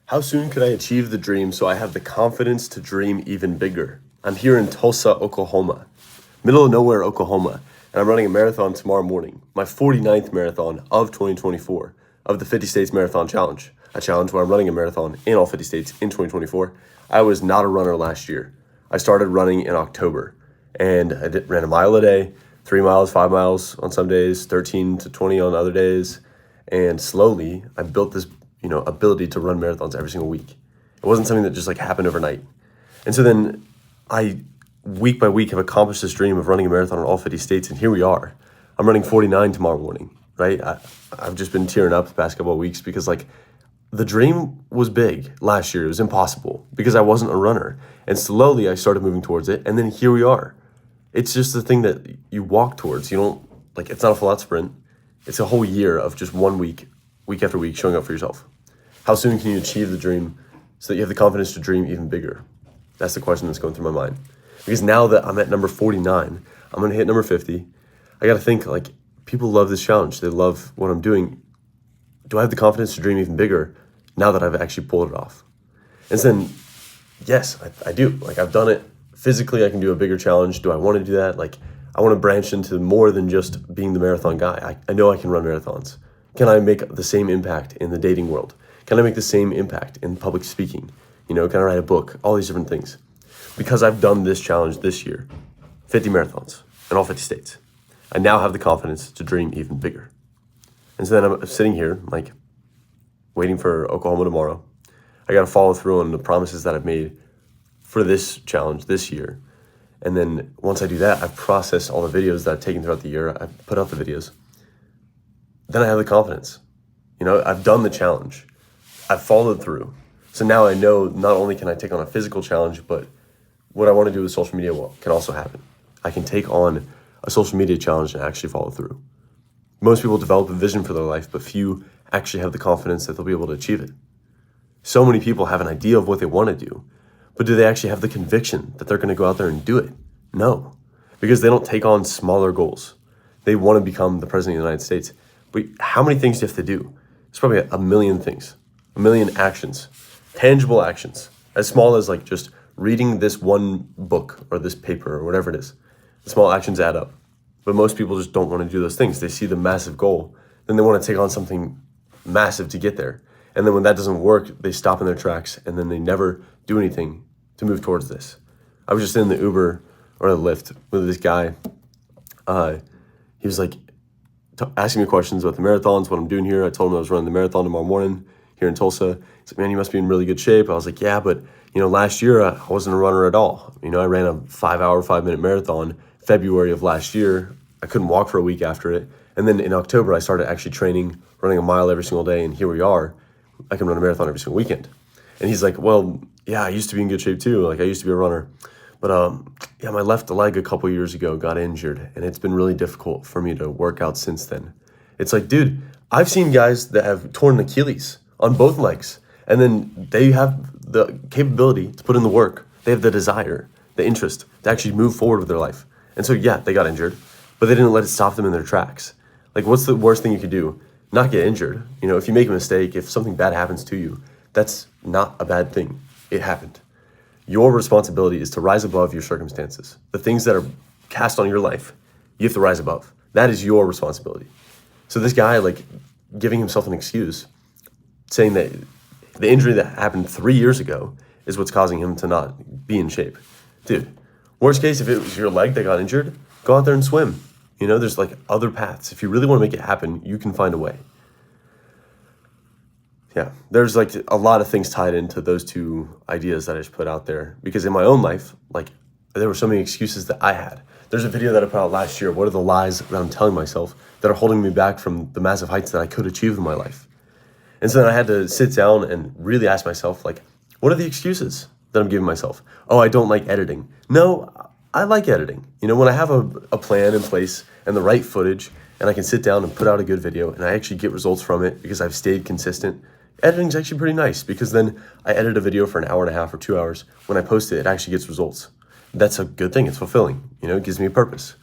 How soon could I achieve the dream so I have the confidence to dream even bigger? I'm here in Tulsa, Oklahoma, middle of nowhere, Oklahoma, and I'm running a marathon tomorrow morning, my 49th marathon of 2024 of the 50 States Marathon Challenge, a challenge where I'm running a marathon in all 50 states in 2024. I was not a runner last year. I started running in October, and ran a mile a day, 3 miles, 5 miles on some days, 13 to 20 on other days, and slowly I built this ability to run marathons every single week. It wasn't something that just happened overnight. And so then I, week by week, have accomplished this dream of running a marathon in all 50 states. And here we are. I'm running 49 tomorrow morning, right? I've just been tearing up the past couple of weeks because the dream was big last year. It was impossible because I wasn't a runner. And slowly I started moving towards it. And then here we are. It's just the thing that you walk towards. You don't, it's not a full out sprint. It's a whole year of just 1 week, week after week, showing up for yourself. How soon can you achieve the dream so that you have the confidence to dream even bigger? That's the question that's going through my mind. Because now that I'm at number 49, I'm going to hit number 50. I got to think, people love this challenge. They love what I'm doing. Do I have the confidence to dream even bigger now that I've actually pulled it off? And then, yes, I do. I've done it. Physically, I can do a bigger challenge. Do I want to do that? I want to branch into more than just being the marathon guy. I know I can run marathons. Can I make the same impact in the dating world? Can I make the same impact in public speaking? Can I write a book? All these different things. Because I've done this challenge this year, 50 marathons in all 50 states, I now have the confidence to dream even bigger. And so then I'm sitting here, waiting for Oklahoma tomorrow. I got to follow through on the promises that I've made for this challenge this year. And then once I do that, I've processed all the videos that I've taken throughout the year. I've put out the videos. Then I have the confidence. I've done the challenge. I've followed through. So now I know not only can I take on a physical challenge, but what I want to do with social media can also happen. I can take on a social media challenge and actually follow through. Most people develop a vision for their life, but few actually have the confidence that they'll be able to achieve it. So many people have an idea of what they want to do, but do they actually have the conviction that they're going to go out there and do it? No, because they don't take on smaller goals. They want to become the president of the United States. But how many things do you have to do? It's probably a million things, a million actions, tangible actions, as small as just reading this one book or this paper or whatever it is. The small actions add up. But most people just don't want to do those things. They see the massive goal, then they want to take on something massive to get there. And then when that doesn't work, they stop in their tracks and then they never do anything to move towards this. I was just in the Uber or the Lyft with this guy. He was asking me questions about the marathons, what I'm doing here. I told him I was running the marathon tomorrow morning here in Tulsa. He's like, man, you must be in really good shape. I was like, yeah, but last year I wasn't a runner at all. I ran a 5-hour, 5-minute marathon February of last year. I couldn't walk for a week after it. And then in October, I started actually training, running a mile every single day. And here we are. I can run a marathon every single weekend. And he's like, well, yeah, I used to be in good shape too. I used to be a runner. But my left leg a couple years ago got injured, and it's been really difficult for me to work out since then. It's dude, I've seen guys that have torn Achilles on both legs, and then they have the capability to put in the work. They have the desire, the interest to actually move forward with their life. And so, yeah, they got injured, but they didn't let it stop them in their tracks. What's the worst thing you could do? Not get injured. If you make a mistake, if something bad happens to you, that's not a bad thing. It happened. Your responsibility is to rise above your circumstances. The things that are cast on your life, you have to rise above. That is your responsibility. So this guy, giving himself an excuse, saying that the injury that happened 3 years ago is what's causing him to not be in shape. Dude, worst case, if it was your leg that got injured, go out there and swim. There's other paths. If you really want to make it happen, you can find a way. Yeah, there's a lot of things tied into those two ideas that I just put out there. Because in my own life, there were so many excuses that I had. There's a video that I put out last year. What are the lies that I'm telling myself that are holding me back from the massive heights that I could achieve in my life? And so then I had to sit down and really ask myself, what are the excuses that I'm giving myself? Oh, I don't like editing. No, I like editing. When I have a plan in place and the right footage and I can sit down and put out a good video and I actually get results from it because I've stayed consistent, editing's actually pretty nice because then I edit a video for an hour and a half or 2 hours. When I post it, it actually gets results. That's a good thing. It's fulfilling. It gives me a purpose.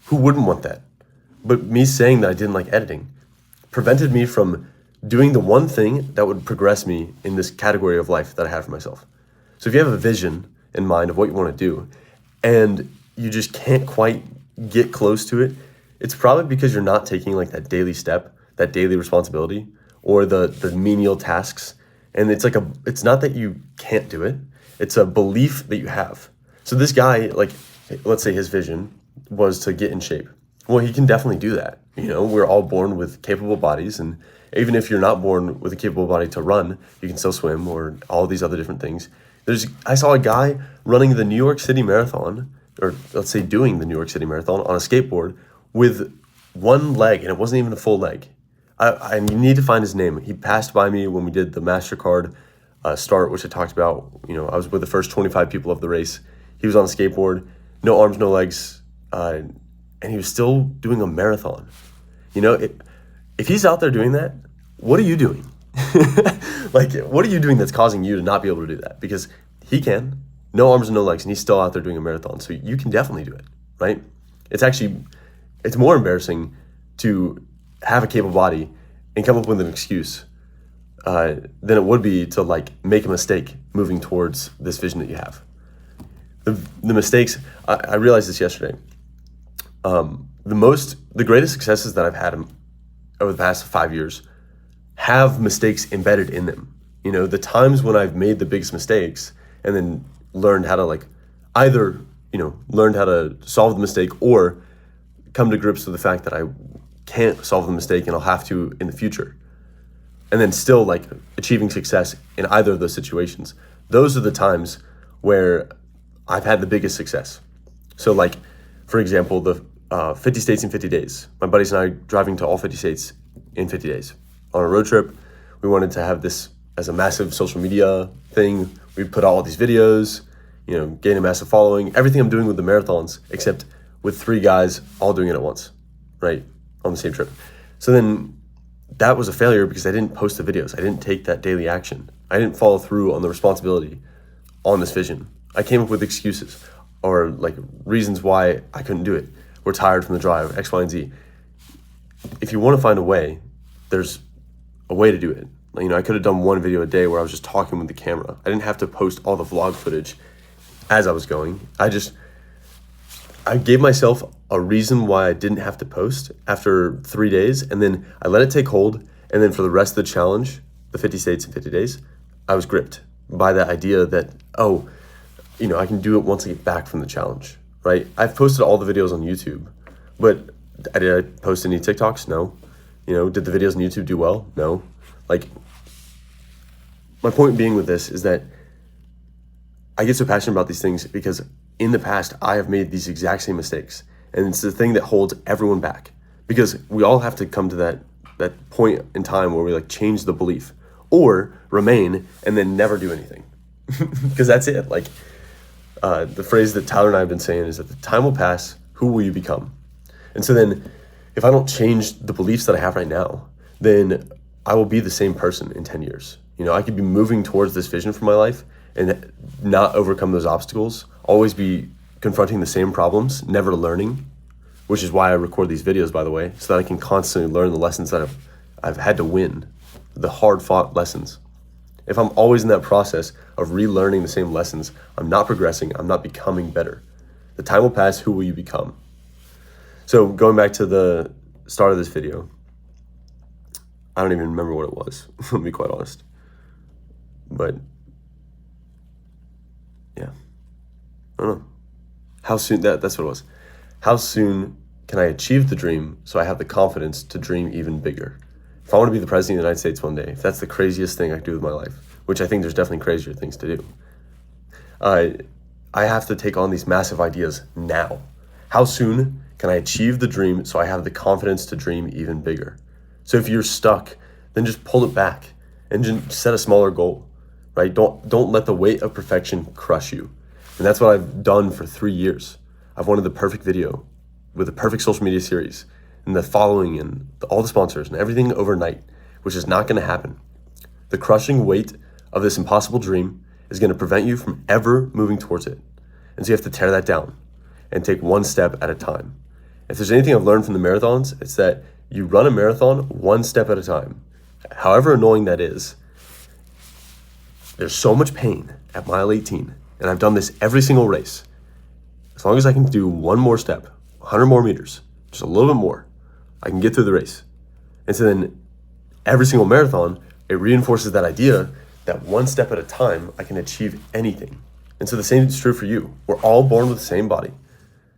Who wouldn't want that? But me saying that I didn't like editing prevented me from doing the one thing that would progress me in this category of life that I have for myself. So if you have a vision in mind of what you want to do and you just can't quite get close to it, it's probably because you're not taking like that daily step, that daily responsibility, or the menial tasks. And it's not that you can't do it, it's a belief that you have. So this guy, like, let's say his vision was to get in shape. Well, he can definitely do that. We're all born with capable bodies, and even if you're not born with a capable body to run, you can still swim or all these other different things. I saw a guy running the New York City Marathon, or let's say doing the New York City Marathon on a skateboard with one leg, and it wasn't even a full leg. I need to find his name. He passed by me when we did the MasterCard start, which I talked about. I was with the first 25 people of the race. He was on a skateboard, no arms, no legs, and he was still doing a marathon. If he's out there doing that, what are you doing? Like, what are you doing that's causing you to not be able to do that? Because he can, no arms and no legs, and he's still out there doing a marathon. So you can definitely do it, right? It's more embarrassing to have a capable body and come up with an excuse than it would be to like make a mistake moving towards this vision that you have. The mistakes, I realized this yesterday. The greatest successes that I've had over the past 5 years have mistakes embedded in them. The times when I've made the biggest mistakes and then learned how to learned how to solve the mistake or come to grips with the fact that I can't solve the mistake and I'll have to in the future. And then still like achieving success in either of those situations. Those are the times where I've had the biggest success. So like, for example, the 50 states in 50 days. My buddies and I driving to all 50 states in 50 days. On a road trip, we wanted to have this as a massive social media thing. We put out all these videos, gain a massive following, everything I'm doing with the marathons, except with 3 guys all doing it at once, right? On the same trip. So then that was a failure because I didn't post the videos. I didn't take that daily action. I didn't follow through on the responsibility on this vision. I came up with excuses or like reasons why I couldn't do it. We're tired from the drive, X, Y, and Z. If you want to find a way, there's a way to do it. I could have done one video a day where I was just talking with the camera. I didn't have to post all the vlog footage as I was going. I gave myself a reason why I didn't have to post after 3 days, and then I let it take hold, and then for the rest of the challenge, the 50 states in 50 days, I was gripped by the idea that, I can do it once I get back from the challenge, right? I've posted all the videos on YouTube, but did I post any TikToks? No. Did the videos on YouTube do well? No. Like, my point being with this is that I get so passionate about these things because in the past, I have made these exact same mistakes. And it's the thing that holds everyone back. Because we all have to come to that point in time where we like change the belief or remain and then never do anything. Because that's it. Like the phrase that Tyler and I have been saying is that the time will pass, who will you become? And so then if I don't change the beliefs that I have right now, then I will be the same person in 10 years. I could be moving towards this vision for my life and not overcome those obstacles, always be confronting the same problems, never learning, which is why I record these videos, by the way, so that I can constantly learn the lessons that I've had to win, the hard-fought lessons. If I'm always in that process of relearning the same lessons, I'm not progressing, I'm not becoming better. The time will pass, who will you become? So going back to the start of this video, I don't even remember what it was, to be quite honest. But yeah, I don't know. How soon, that's what it was. How soon can I achieve the dream so I have the confidence to dream even bigger? If I want to be the president of the United States one day, if that's the craziest thing I can do with my life, which I think there's definitely crazier things to do, I have to take on these massive ideas now. How soon can I achieve the dream so I have the confidence to dream even bigger? So if you're stuck, then just pull it back and just set a smaller goal, right? Don't let the weight of perfection crush you. And that's what I've done for 3 years. I've wanted the perfect video with the perfect social media series and the following and all the sponsors and everything overnight, which is not going to happen. The crushing weight of this impossible dream is going to prevent you from ever moving towards it. And so you have to tear that down and take one step at a time. If there's anything I've learned from the marathons, it's that you run a marathon one step at a time. However annoying that is, there's so much pain at mile 18, and I've done this every single race. As long as I can do one more step, 100 more meters, just a little bit more, I can get through the race. And so then every single marathon, it reinforces that idea that one step at a time, I can achieve anything. And so the same is true for you. We're all born with the same body.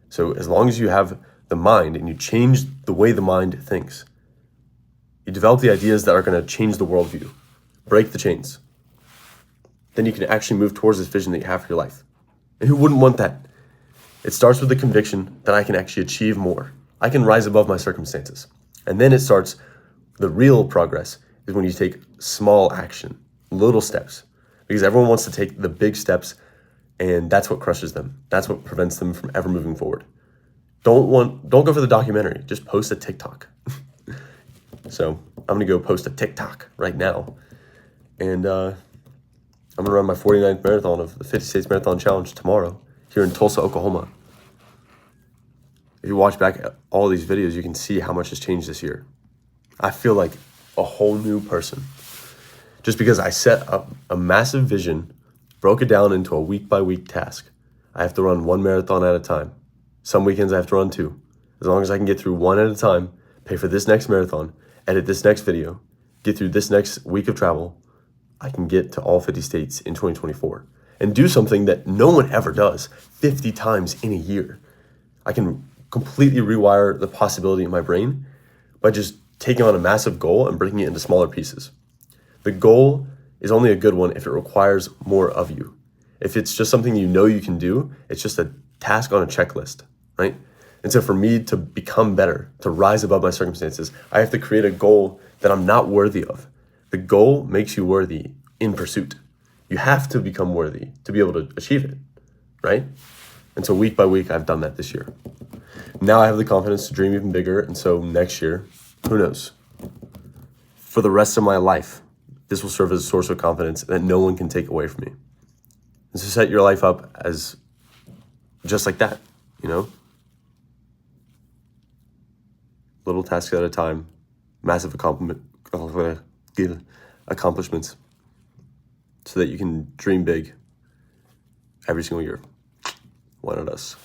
So as long as you have the mind and you change the way the mind thinks, you develop the ideas that are going to change the worldview, break the chains, then you can actually move towards this vision that you have for your life. And who wouldn't want that? It starts with the conviction that I can actually achieve more. I can rise above my circumstances. And then it starts, the real progress is when you take small action, little steps, because everyone wants to take the big steps, and that's what crushes them. That's what prevents them from ever moving forward. Don't go for the documentary, just post a TikTok. So I'm gonna go post a TikTok right now. And I'm gonna run my 49th marathon of the 50 States Marathon Challenge tomorrow here in Tulsa, Oklahoma. If you watch back all these videos, you can see how much has changed this year. I feel like a whole new person. Just because I set up a massive vision, broke it down into a week-by-week task. I have to run one marathon at a time. Some weekends I have to run two. As long as I can get through one at a time, pay for this next marathon, edit this next video, get through this next week of travel, I can get to all 50 states in 2024 and do something that no one ever does 50 times in a year. I can completely rewire the possibility in my brain by just taking on a massive goal and breaking it into smaller pieces. The goal is only a good one if it requires more of you. If it's just something you know you can do, it's just a task on a checklist, right? And so for me to become better, to rise above my circumstances, I have to create a goal that I'm not worthy of. The goal makes you worthy in pursuit. You have to become worthy to be able to achieve it, right? And so week by week, I've done that this year. Now I have the confidence to dream even bigger. And so next year, who knows? For the rest of my life, this will serve as a source of confidence that no one can take away from me. And so set your life up as just like that, you know? Little tasks at a time, massive accomplishments, so that you can dream big every single year. Why not us?